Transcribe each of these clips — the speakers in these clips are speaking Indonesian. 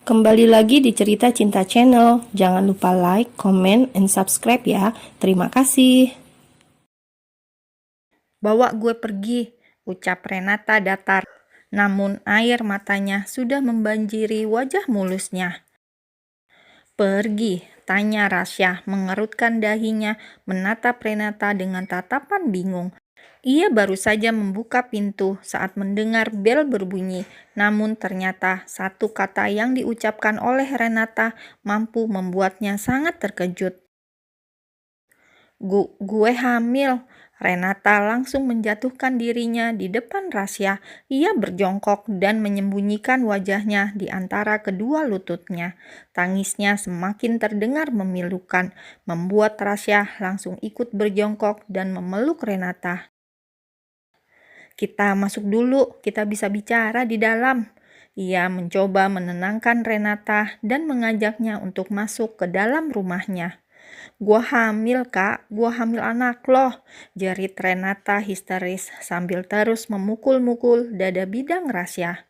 Kembali lagi di Cerita Cinta Channel. Jangan lupa like, comment, and subscribe ya. Terima kasih. Bawa gue pergi, ucap Renata datar. Namun air matanya sudah membanjiri wajah mulusnya. Pergi, tanya Rasya mengerutkan dahinya menatap Renata dengan tatapan bingung. Ia baru saja membuka pintu saat mendengar bel berbunyi, namun ternyata satu kata yang diucapkan oleh Renata mampu membuatnya sangat terkejut. Gue hamil. Renata langsung menjatuhkan dirinya di depan Rasya. Ia berjongkok dan menyembunyikan wajahnya di antara kedua lututnya. Tangisnya semakin terdengar memilukan, membuat Rasya langsung ikut berjongkok dan memeluk Renata. Kita masuk dulu, kita bisa bicara di dalam. Ia mencoba menenangkan Renata dan mengajaknya untuk masuk ke dalam rumahnya. Gua hamil, Kak. Gua hamil anak loh, jerit Renata histeris sambil terus memukul-mukul dada bidang Rasya.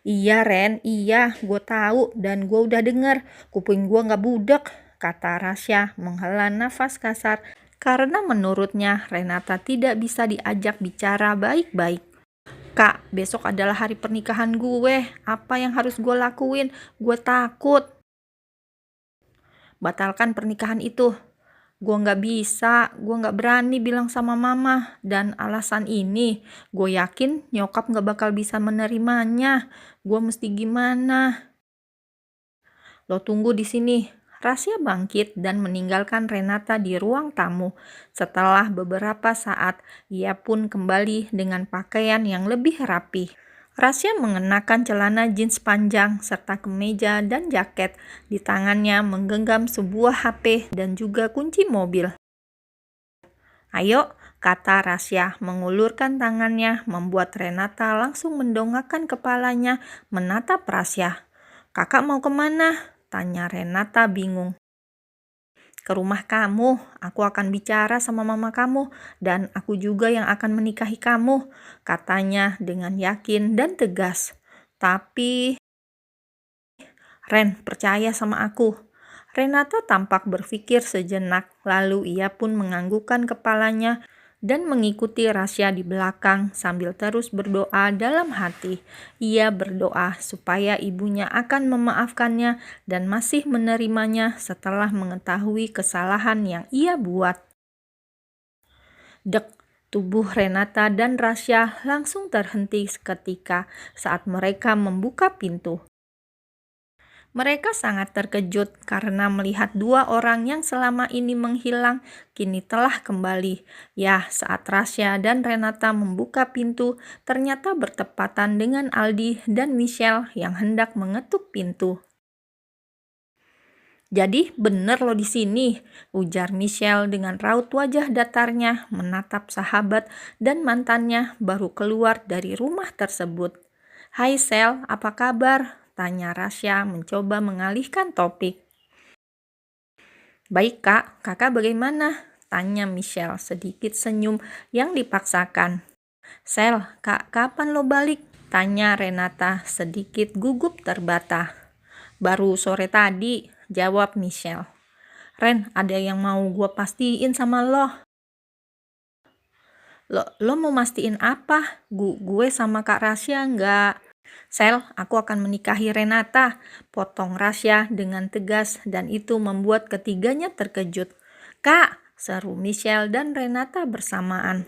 Iya, Ren, iya, gue tahu dan gue udah denger. Kuping gue gak budek, kata Rasya menghela nafas kasar karena menurutnya Renata tidak bisa diajak bicara baik-baik. Kak, besok adalah hari pernikahan gue. Apa yang harus gue lakuin? Gue takut. Batalkan pernikahan itu. Gue gak bisa, gue gak berani bilang sama mama. Dan alasan ini, gue yakin nyokap gak bakal bisa menerimanya. Gue mesti gimana? Lo tunggu di sini. Rasya bangkit dan meninggalkan Renata di ruang tamu. Setelah beberapa saat, ia pun kembali dengan pakaian yang lebih rapi. Rasya mengenakan celana jeans panjang serta kemeja dan jaket. Di tangannya menggenggam sebuah HP dan juga kunci mobil. Ayo, kata Rasya mengulurkan tangannya membuat Renata langsung mendongakkan kepalanya menatap Rasya. Kakak mau kemana? Tanya Renata bingung. Ke rumah kamu, aku akan bicara sama mama kamu dan aku juga yang akan menikahi kamu, katanya dengan yakin dan tegas. Tapi, Ren, percaya sama aku. Renata tampak berpikir sejenak, lalu ia pun menganggukkan kepalanya dan mengikuti Rasya di belakang sambil terus berdoa dalam hati. Ia berdoa supaya ibunya akan memaafkannya dan masih menerimanya setelah mengetahui kesalahan yang ia buat. Dek, tubuh Renata dan Rasya langsung terhenti seketika saat mereka membuka pintu. Mereka sangat terkejut karena melihat dua orang yang selama ini menghilang kini telah kembali. Ya, saat Rasya dan Renata membuka pintu, ternyata bertepatan dengan Aldi dan Michelle yang hendak mengetuk pintu. Jadi bener lo di sini, ujar Michelle dengan raut wajah datarnya menatap sahabat dan mantannya baru keluar dari rumah tersebut. Hai Sel, apa kabar? Tanya Rasya mencoba mengalihkan topik. Baik kak, kakak bagaimana? Tanya Michelle sedikit senyum yang dipaksakan. Sel, kak kapan lo balik? Tanya Renata sedikit gugup terbata. Baru sore tadi, jawab Michelle. Ren, ada yang mau gue pastiin sama lo. Lo mau mastiin apa? Gue sama Kak Rasya nggak? Sel, aku akan menikahi Renata, potong Rasya dengan tegas dan itu membuat ketiganya terkejut. Kak, seru Michelle dan Renata bersamaan.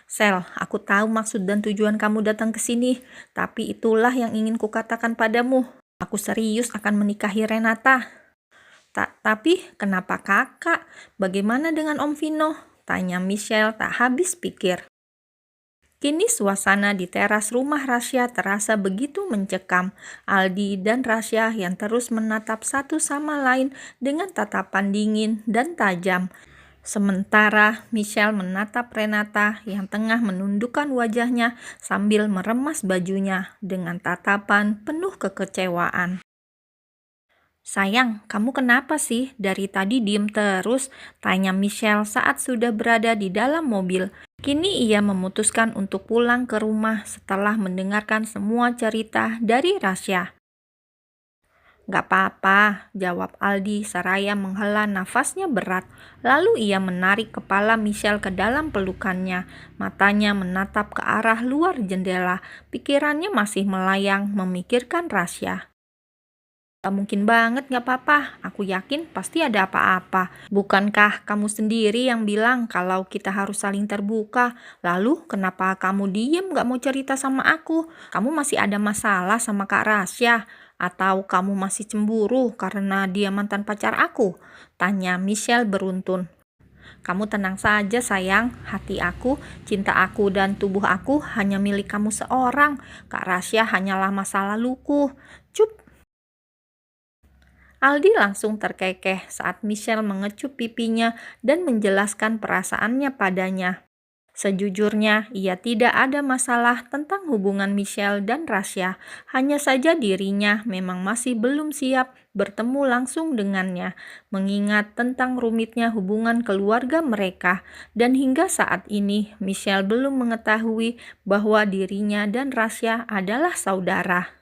Sel, aku tahu maksud dan tujuan kamu datang ke sini, tapi itulah yang ingin kukatakan padamu. Aku serius akan menikahi Renata. Tapi kenapa kakak? Bagaimana dengan Om Vino? Tanya Michelle tak habis pikir. Kini suasana di teras rumah Rasya terasa begitu mencekam. Aldi dan Rasya yang terus menatap satu sama lain dengan tatapan dingin dan tajam. Sementara Michelle menatap Renata yang tengah menundukkan wajahnya sambil meremas bajunya dengan tatapan penuh kekecewaan. Sayang, kamu kenapa sih? Dari tadi diem terus, tanya Michelle saat sudah berada di dalam mobil. Kini ia memutuskan untuk pulang ke rumah setelah mendengarkan semua cerita dari Rasya. "Gak apa-apa," jawab Aldi seraya menghela nafasnya berat. Lalu ia menarik kepala Michelle ke dalam pelukannya. Matanya menatap ke arah luar jendela. Pikirannya masih melayang memikirkan Rasya. "Gak mungkin banget, gak apa-apa. Aku yakin pasti ada apa-apa. Bukankah kamu sendiri yang bilang kalau kita harus saling terbuka? Lalu kenapa kamu diem gak mau cerita sama aku? Kamu masih ada masalah sama Kak Rasya? Atau kamu masih cemburu karena dia mantan pacar aku?" tanya Michelle beruntun. "Kamu tenang saja sayang, hati aku, cinta aku dan tubuh aku hanya milik kamu seorang. Kak Rasya hanyalah masa laluku. Cup." Aldi langsung terkekeh saat Michelle mengecup pipinya dan menjelaskan perasaannya padanya. Sejujurnya, ia tidak ada masalah tentang hubungan Michelle dan Rasya. Hanya saja dirinya memang masih belum siap bertemu langsung dengannya, mengingat tentang rumitnya hubungan keluarga mereka. Dan hingga saat ini, Michelle belum mengetahui bahwa dirinya dan Rasya adalah saudara.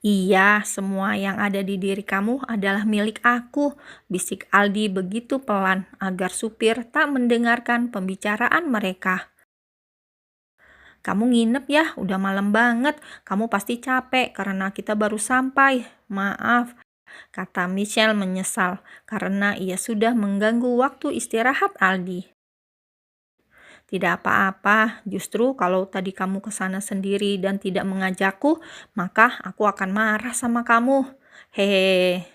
"Iya, semua yang ada di diri kamu adalah milik aku," bisik Aldi begitu pelan agar supir tak mendengarkan pembicaraan mereka. "Kamu nginep ya, udah malam banget. Kamu pasti capek karena kita baru sampai. Maaf," kata Michelle menyesal karena ia sudah mengganggu waktu istirahat Aldi. "Tidak apa-apa, justru kalau tadi kamu ke sana sendiri dan tidak mengajakku, maka aku akan marah sama kamu. Hehehe."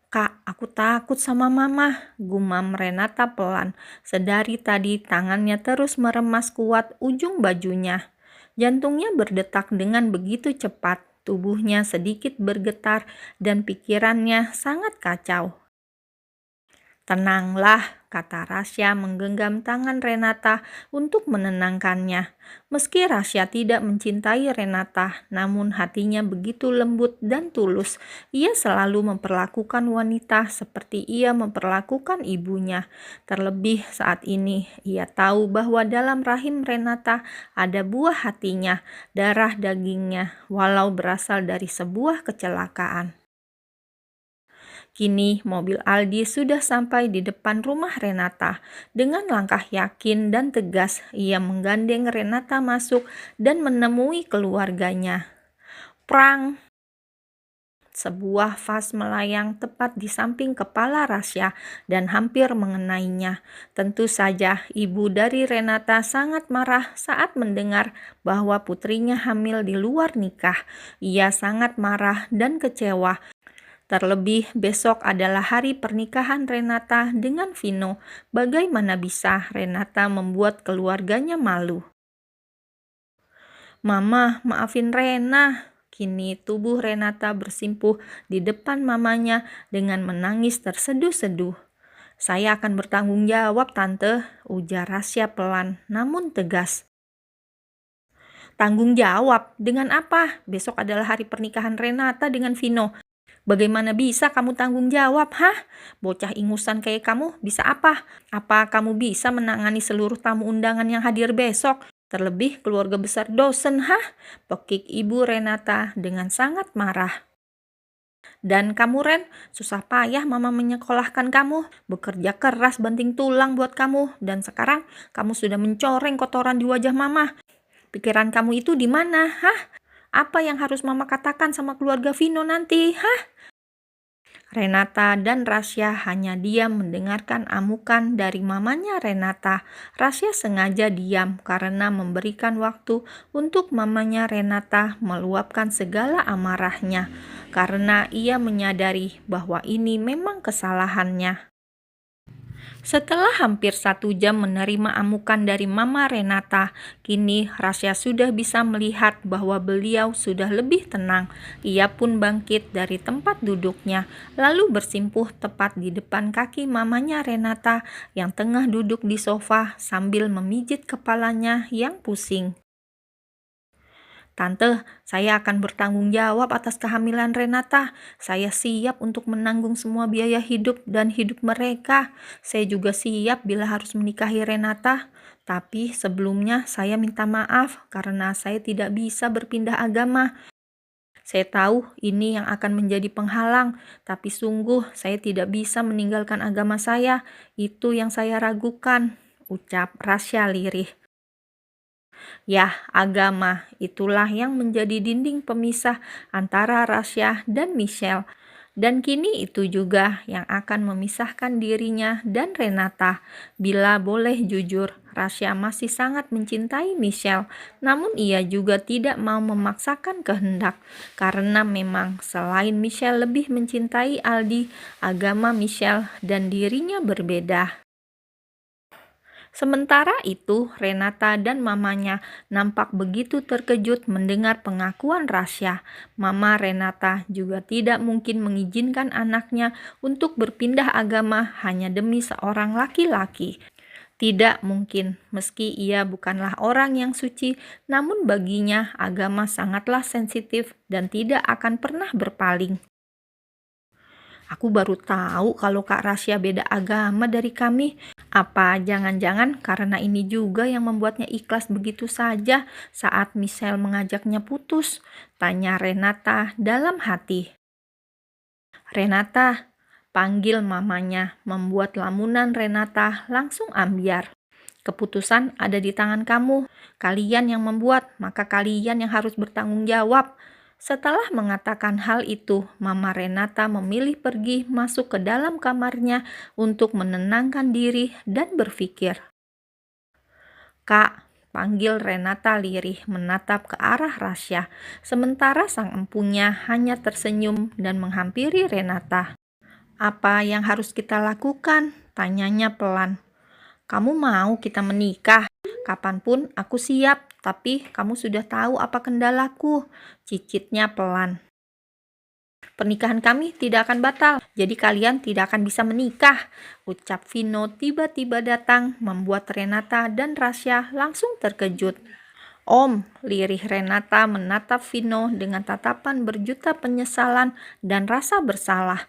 "Kak, aku takut sama mama," gumam Renata pelan. Sedari tadi tangannya terus meremas kuat ujung bajunya. Jantungnya berdetak dengan begitu cepat, tubuhnya sedikit bergetar dan pikirannya sangat kacau. "Tenanglah," kata Rasya menggenggam tangan Renata untuk menenangkannya. Meski Rasya tidak mencintai Renata, namun hatinya begitu lembut dan tulus. Ia selalu memperlakukan wanita seperti ia memperlakukan ibunya. Terlebih saat ini, ia tahu bahwa dalam rahim Renata ada buah hatinya, darah dagingnya, walau berasal dari sebuah kecelakaan. Kini mobil Aldi sudah sampai di depan rumah Renata. Dengan langkah yakin dan tegas, ia menggandeng Renata masuk dan menemui keluarganya. Prang! Sebuah vas melayang tepat di samping kepala Rasya dan hampir mengenainya. Tentu saja ibu dari Renata sangat marah saat mendengar bahwa putrinya hamil di luar nikah. Ia sangat marah dan kecewa. Terlebih besok adalah hari pernikahan Renata dengan Vino. Bagaimana bisa Renata membuat keluarganya malu? "Mama, maafin Rena." Kini tubuh Renata bersimpuh di depan mamanya dengan menangis terseduh-seduh. "Saya akan bertanggung jawab, Tante," ujar Rasya pelan namun tegas. "Tanggung jawab? Dengan apa? Besok adalah hari pernikahan Renata dengan Vino. Bagaimana bisa kamu tanggung jawab, hah? Bocah ingusan kayak kamu bisa apa? Apa kamu bisa menangani seluruh tamu undangan yang hadir besok? Terlebih keluarga besar dosen, hah?" pekik ibu Renata dengan sangat marah. "Dan kamu Ren, susah payah mama menyekolahkan kamu, bekerja keras banting tulang buat kamu, dan sekarang kamu sudah mencoreng kotoran di wajah mama. Pikiran kamu itu di mana, hah? Apa yang harus mama katakan sama keluarga Vino nanti, hah?" Renata dan Rasya hanya diam mendengarkan amukan dari mamanya Renata. Rasya sengaja diam karena memberikan waktu untuk mamanya Renata meluapkan segala amarahnya, karena ia menyadari bahwa ini memang kesalahannya. Setelah hampir 1 jam menerima amukan dari Mama Renata, kini Rasya sudah bisa melihat bahwa beliau sudah lebih tenang. Ia pun bangkit dari tempat duduknya, lalu bersimpuh tepat di depan kaki mamanya Renata yang tengah duduk di sofa sambil memijit kepalanya yang pusing. Tante, saya akan bertanggung jawab atas kehamilan Renata. Saya siap untuk menanggung semua biaya hidup dan hidup mereka. Saya juga siap bila harus menikahi Renata. Tapi sebelumnya saya minta maaf karena saya tidak bisa berpindah agama. Saya tahu ini yang akan menjadi penghalang, tapi sungguh saya tidak bisa meninggalkan agama saya. Itu yang saya ragukan, ucap Rasya lirih. Ya, agama itulah yang menjadi dinding pemisah antara Rasya dan Michelle. Dan kini itu juga yang akan memisahkan dirinya dan Renata. Bila boleh jujur, Rasya masih sangat mencintai Michelle, namun ia juga tidak mau memaksakan kehendak. Karena memang selain Michelle lebih mencintai Aldi, agama Michelle dan dirinya berbeda. Sementara itu, Renata dan mamanya nampak begitu terkejut mendengar pengakuan Rasya. Mama Renata juga tidak mungkin mengizinkan anaknya untuk berpindah agama hanya demi seorang laki-laki. Tidak mungkin, meski ia bukanlah orang yang suci, namun baginya agama sangatlah sensitif dan tidak akan pernah berpaling. Aku baru tahu kalau Kak Rasya beda agama dari kami. Apa jangan-jangan karena ini juga yang membuatnya ikhlas begitu saja saat Michelle mengajaknya putus? Tanya Renata dalam hati. Renata, panggil mamanya, membuat lamunan Renata langsung ambyar. Keputusan ada di tangan kamu. Kalian yang membuat, maka kalian yang harus bertanggung jawab. Setelah mengatakan hal itu, Mama Renata memilih pergi masuk ke dalam kamarnya untuk menenangkan diri dan berpikir. Kak, panggil Renata lirih menatap ke arah Rasya, sementara sang empunya hanya tersenyum dan menghampiri Renata. Apa yang harus kita lakukan? Tanyanya pelan. Kamu mau kita menikah? Kapanpun aku siap, tapi kamu sudah tahu apa kendalaku, cicitnya pelan. Pernikahan kami tidak akan batal, jadi kalian tidak akan bisa menikah, ucap Vino tiba-tiba datang, membuat Renata dan Rasya langsung terkejut. Om, lirih Renata menatap Vino dengan tatapan berjuta penyesalan dan rasa bersalah.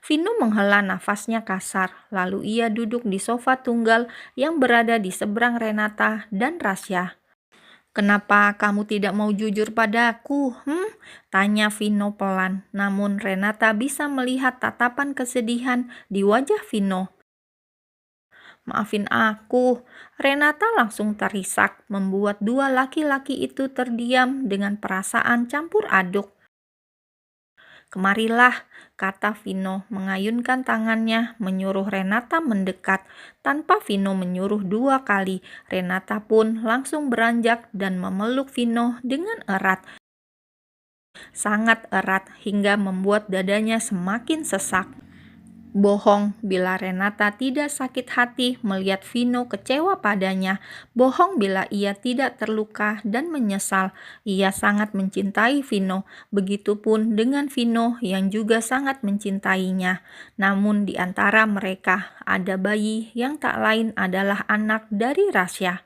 Vino menghela nafasnya kasar, lalu ia duduk di sofa tunggal yang berada di seberang Renata dan Rasya. Kenapa kamu tidak mau jujur padaku? Tanya Vino pelan, namun Renata bisa melihat tatapan kesedihan di wajah Vino. Maafin aku, Renata langsung terisak, membuat dua laki-laki itu terdiam dengan perasaan campur aduk. Kemarilah, kata Vino mengayunkan tangannya menyuruh Renata mendekat. Tanpa Vino menyuruh dua kali, Renata pun langsung beranjak dan memeluk Vino dengan erat. Sangat erat hingga membuat dadanya semakin sesak. Bohong bila Renata tidak sakit hati melihat Vino kecewa padanya. Bohong bila ia tidak terluka dan menyesal. Ia sangat mencintai Vino. Begitupun dengan Vino yang juga sangat mencintainya. Namun di antara mereka ada bayi yang tak lain adalah anak dari Rasya.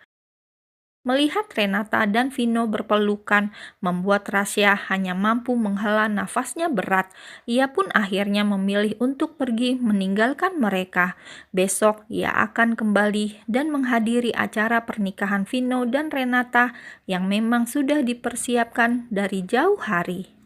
Melihat Renata dan Vino berpelukan, membuat Rasya hanya mampu menghela nafasnya berat. Ia pun akhirnya memilih untuk pergi meninggalkan mereka. Besok ia akan kembali dan menghadiri acara pernikahan Vino dan Renata yang memang sudah dipersiapkan dari jauh hari.